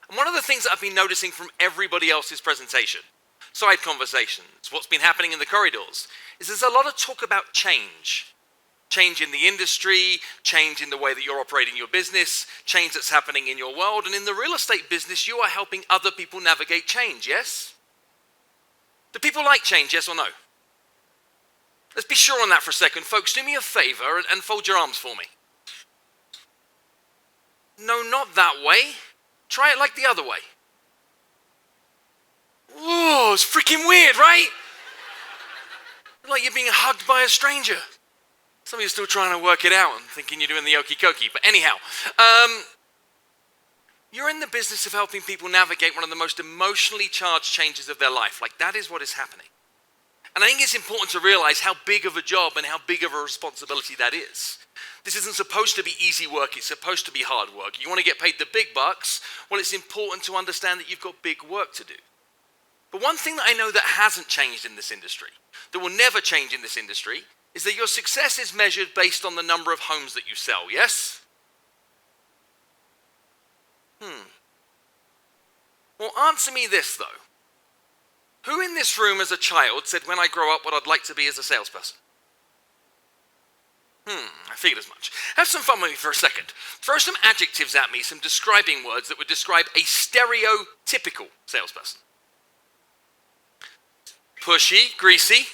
And one of the things that I've been noticing from everybody else's presentation, side conversations, what's been happening in the corridors, is there's a lot of talk about change. Change in the industry, change in the way that you're operating your business, change that's happening in your world. And in the real estate business, you are helping other people navigate change, yes? Do people like change, yes or no? Let's be sure on that for a second. Folks, do me a favor and fold your arms for me. No, not that way. Try it like the other way. Whoa, it's freaking weird, right? Like you're being hugged by a stranger. Some of you are still trying to work it out and thinking you're doing the okey dokey. But anyhow, you're in the business of helping people navigate one of the most emotionally charged changes of their life. Like that is what is happening. And I think it's important to realize how big of a job and how big of a responsibility that is. This isn't supposed to be easy work. It's supposed to be hard work. You want to get paid the big bucks? Well, it's important to understand that you've got big work to do. But one thing that I know that hasn't changed in this industry, that will never change in this industry, is that your success is measured based on the number of homes that you sell, yes? Well, answer me this, though. Who in this room as a child said, when I grow up, what I'd like to be as a salesperson? I figured as much. Have some fun with me for a second. Throw some adjectives at me, some describing words that would describe a stereotypical salesperson. Pushy, greasy,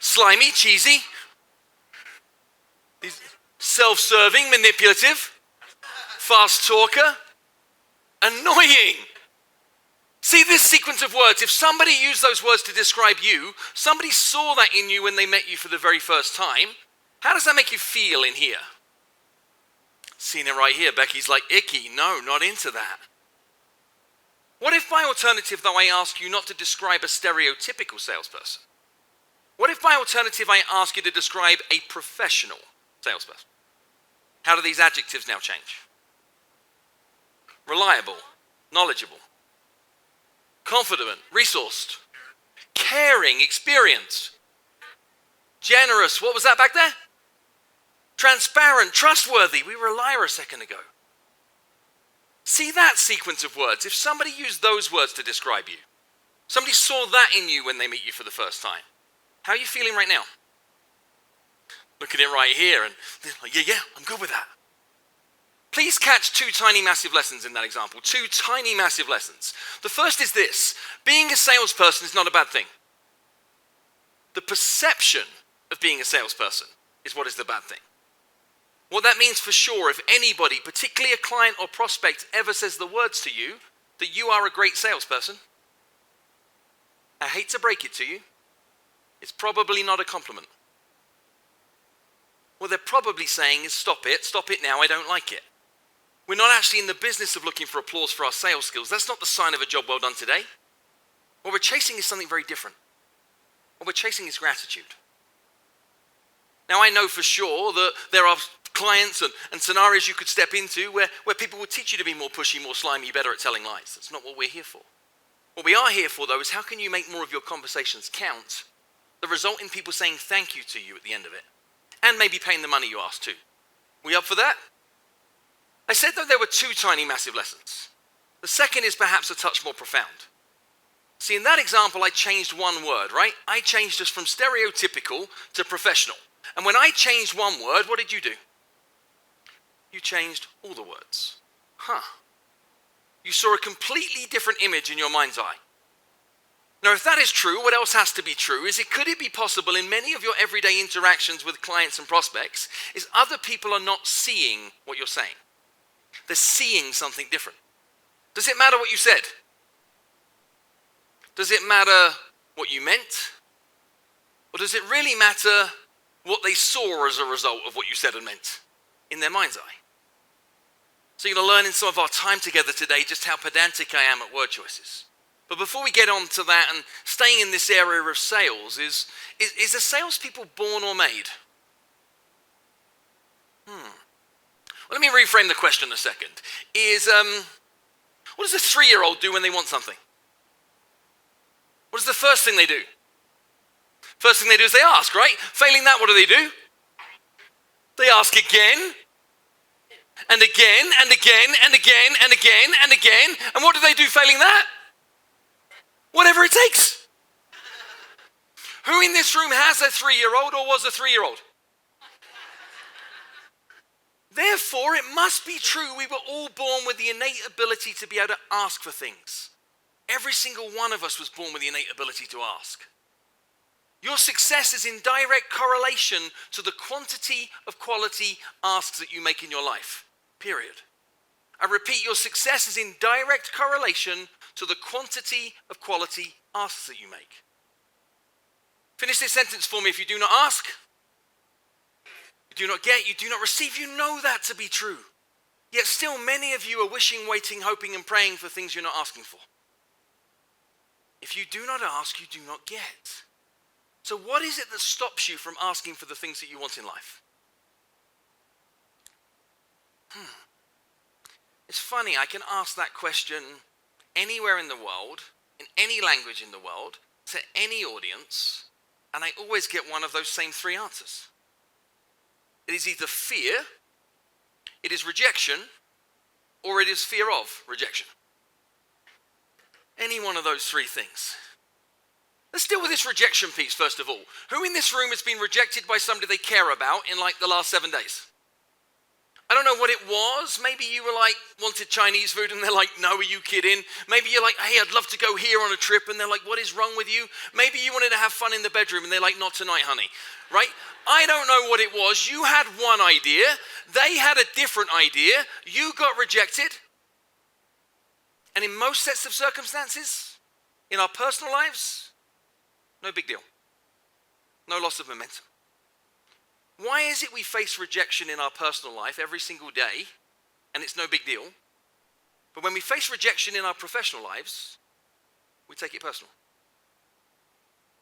slimy, cheesy, self-serving, manipulative, fast talker, annoying. See this sequence of words, if somebody used those words to describe you, somebody saw that in you when they met you for the very first time, how does that make you feel in here? Seen it right here. Becky's like, icky. No, not into that. What if by alternative, though, I ask you not to describe a stereotypical salesperson? What if by alternative, I ask you to describe a professional salesperson? How do these adjectives now change? Reliable, knowledgeable, confident, resourced, caring, experienced, generous. What was that back there? Transparent, trustworthy. We were a liar a second ago. See that sequence of words? If somebody used those words to describe you, somebody saw that in you when they meet you for the first time, how are you feeling right now? Look at it right here and like, yeah, I'm good with that. Please catch two tiny massive lessons in that example. Two tiny massive lessons. The first is this: being a salesperson is not a bad thing. The perception of being a salesperson is what is the bad thing. What that means for sure, if anybody, particularly a client or prospect, ever says the words to you that you are a great salesperson, I hate to break it to you, it's probably not a compliment. What they're probably saying is stop it now, I don't like it. We're not actually in the business of looking for applause for our sales skills. That's not the sign of a job well done today. What we're chasing is something very different. What we're chasing is gratitude. Now I know for sure that there are clients and scenarios you could step into where people will teach you to be more pushy, more slimy, better at telling lies. That's not what we're here for. What we are here for, though, is how can you make more of your conversations count that result in people saying thank you to you at the end of it, and maybe paying the money you asked too. We up for that? I said that there were two tiny massive lessons. The second is perhaps a touch more profound. See, in that example, I changed one word, right? I changed us from stereotypical to professional. And when I changed one word, what did you do? You changed all the words. You saw a completely different image in your mind's eye. Now, if that is true, what else has to be true is could it be possible in many of your everyday interactions with clients and prospects is other people are not seeing what you're saying. They're seeing something different. Does it matter what you said? Does it matter what you meant? Or does it really matter what they saw as a result of what you said and meant in their mind's eye? So you're going to learn in some of our time together today just how pedantic I am at word choices. But before we get on to that and staying in this area of sales, is the salespeople born or made? Well, let me reframe the question a second. What does a 3-year-old do when they want something? What is the first thing they do? First thing they do is they ask, right? Failing that, what do? They ask again And again, and again, and again, and again, and again. And what do they do failing that? Whatever it takes. Who in this room has a 3-year-old or was a 3-year-old? Therefore, it must be true we were all born with the innate ability to be able to ask for things. Every single one of us was born with the innate ability to ask. Your success is in direct correlation to the quantity of quality asks that you make in your life. Period. I repeat, your success is in direct correlation to the quantity of quality asks that you make. Finish this sentence for me. If you do not ask, you do not get, you do not receive. You know that to be true. Yet still many of you are wishing, waiting, hoping, and praying for things you're not asking for. If you do not ask, you do not get. So what is it that stops you from asking for the things that you want in life? It's funny, I can ask that question anywhere in the world, in any language in the world, to any audience, and I always get one of those same 3 answers. It is either fear, it is rejection, or it is fear of rejection. Any one of those 3 things. Let's deal with this rejection piece first of all. Who in this room has been rejected by somebody they care about in like the last 7 days? I don't know what it was. Maybe you were like, wanted Chinese food and they're like, no, are you kidding? Maybe you're like, hey, I'd love to go here on a trip, and they're like, what is wrong with you? Maybe you wanted to have fun in the bedroom and they're like, not tonight, honey, right? I don't know what it was. You had one idea. They had a different idea. You got rejected. And in most sets of circumstances, in our personal lives, no big deal. No loss of momentum. Why is it we face rejection in our personal life every single day, and it's no big deal? But when we face rejection in our professional lives, we take it personal.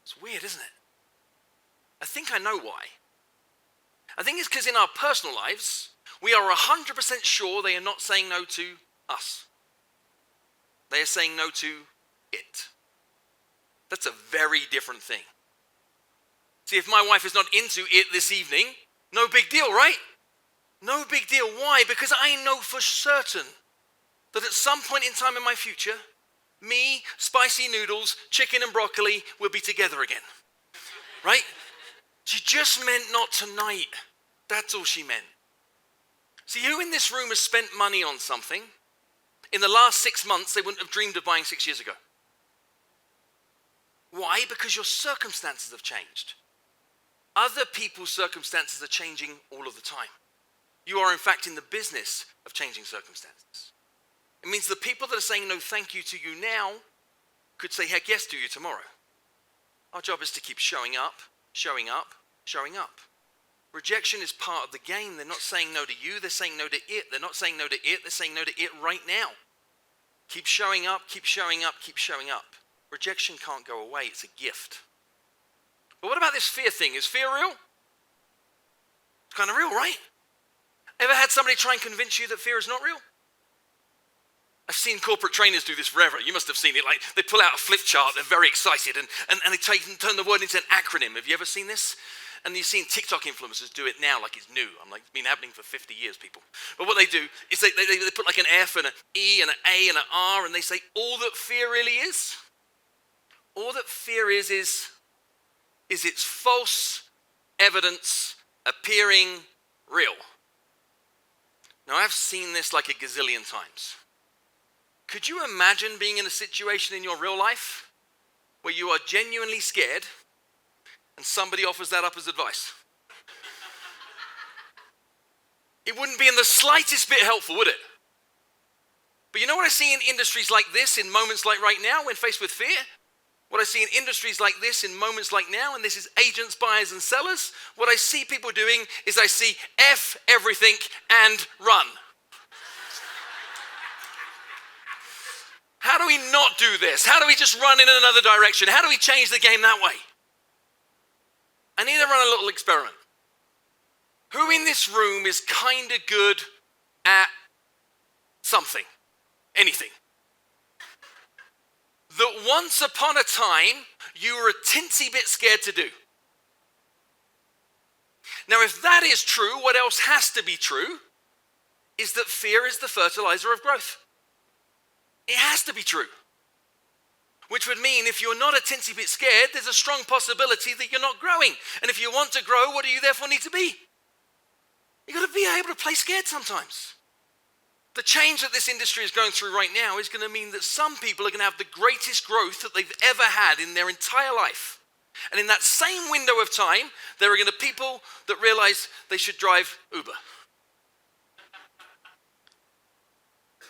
It's weird, isn't it? I think I know why. I think it's because in our personal lives, we are 100% sure they are not saying no to us. They are saying no to it. That's a very different thing. See, if my wife is not into it this evening, no big deal, right? No big deal. Why? Because I know for certain that at some point in time in my future, me, spicy noodles, chicken and broccoli will be together again. Right? She just meant not tonight. That's all she meant. See, who in this room has spent money on something in the last 6 months they wouldn't have dreamed of buying 6 years ago? Why? Because your circumstances have changed. Other people's circumstances are changing all of the time. You are, in fact, in the business of changing circumstances. It means the people that are saying no thank you to you now could say heck yes to you tomorrow. Our job is to keep showing up, showing up, showing up. Rejection is part of the game. They're not saying no to you, they're saying no to it. They're not saying no to it, they're saying no to it right now. Keep showing up, keep showing up, keep showing up. Rejection can't go away, it's a gift. But what about this fear thing? Is fear real? It's kind of real, right? Ever had somebody try and convince you that fear is not real? I've seen corporate trainers do this forever. You must have seen it. Like they pull out a flip chart, they're very excited, and they turn the word into an acronym. Have you ever seen this? And you've seen TikTok influencers do it now like it's new. I'm like, it's been happening for 50 years, people. But what they do is they put like an F and an E and an A and an R, and they say all that fear really is, all that fear is its false evidence appearing real. Now, I've seen this like a gazillion times. Could you imagine being in a situation in your real life where you are genuinely scared and somebody offers that up as advice? It wouldn't be in the slightest bit helpful, would it? But you know what I see in industries like this, in moments like right now, when faced with fear? What I see in industries like this, in moments like now, and this is agents, buyers, and sellers, what I see people doing is I see F everything and run. How do we not do this? How do we just run in another direction? How do we change the game that way? I need to run a little experiment. Who in this room is kind of good at something? Anything? That once upon a time, you were a teensy bit scared to do. Now, if that is true, what else has to be true? is that fear is the fertilizer of growth. It has to be true. Which would mean if you're not a teensy bit scared, there's a strong possibility that you're not growing. And if you want to grow, what do you therefore need to be? You've got to be able to play scared sometimes. The change that this industry is going through right now is going to mean that some people are going to have the greatest growth that they've ever had in their entire life. And in that same window of time, there are going to be people that realize they should drive Uber.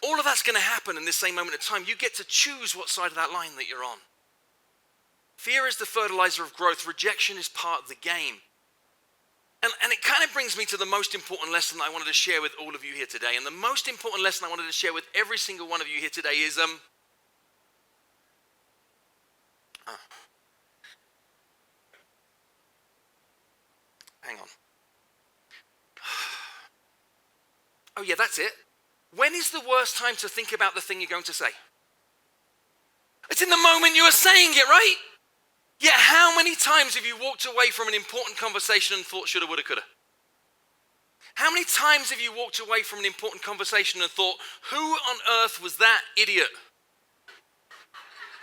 All of that's going to happen in this same moment of time. You get to choose what side of that line that you're on. Fear is the fertilizer of growth. Rejection is part of the game. And it kind of brings me to the most important lesson that I wanted to share with all of you here today. And the most important lesson I wanted to share with every single one of you here today is, hang on. Oh yeah, that's it. When is the worst time to think about the thing you're going to say? It's in the moment you are saying it, right? Yet how many times have you walked away from an important conversation and thought shoulda, woulda, coulda? How many times have you walked away from an important conversation and thought, who on earth was that idiot?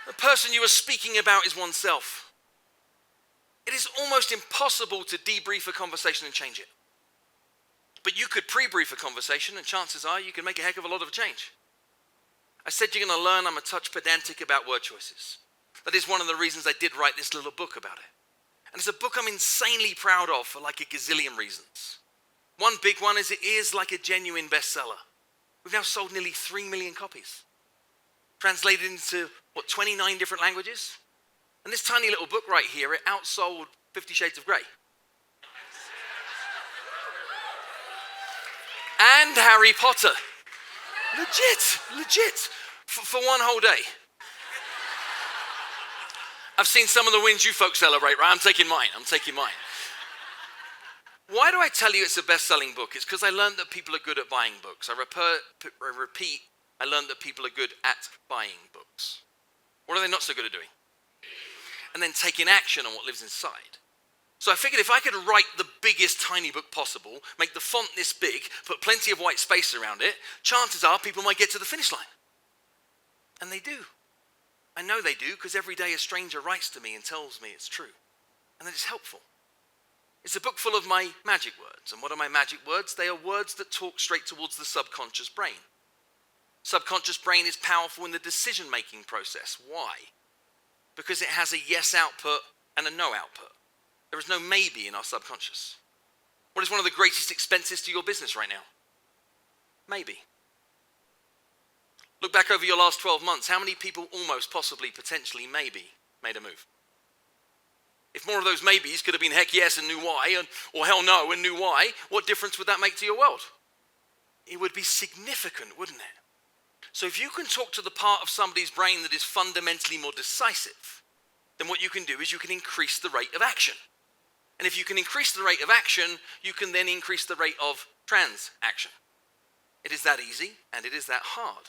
The person you were speaking about is oneself. It is almost impossible to debrief a conversation and change it. But you could pre-brief a conversation and chances are you can make a heck of a lot of a change. I said you're going to learn I'm a touch pedantic about word choices. That is one of the reasons I did write this little book about it. And it's a book I'm insanely proud of for like a gazillion reasons. One big one is it is like a genuine bestseller. We've now sold nearly 3 million copies. Translated into, 29 different languages? And this tiny little book right here, it outsold 50 Shades of Grey. And Harry Potter. Legit. For one whole day. I've seen some of the wins you folks celebrate, right? I'm taking mine. Why do I tell you it's a best-selling book? It's because I learned that people are good at buying books. I repeat, I learned that people are good at buying books. What are they not so good at doing? And then taking action on what lives inside. So I figured if I could write the biggest tiny book possible, make the font this big, put plenty of white space around it, chances are people might get to the finish line. And they do. I know they do because every day a stranger writes to me and tells me it's true. And that it's helpful. It's a book full of my magic words. And what are my magic words? They are words that talk straight towards the subconscious brain. Subconscious brain is powerful in the decision-making process. Why? Because it has a yes output and a no output. There is no maybe in our subconscious. What is one of the greatest expenses to your business right now? Maybe. Look back over your last 12 months. How many people almost, possibly, potentially, maybe made a move? If more of those maybes could have been heck yes and knew why, or hell no and knew why, what difference would that make to your world? It would be significant, wouldn't it? So if you can talk to the part of somebody's brain that is fundamentally more decisive, then what you can do is you can increase the rate of action. And if you can increase the rate of action, you can then increase the rate of transaction. It is that easy and it is that hard.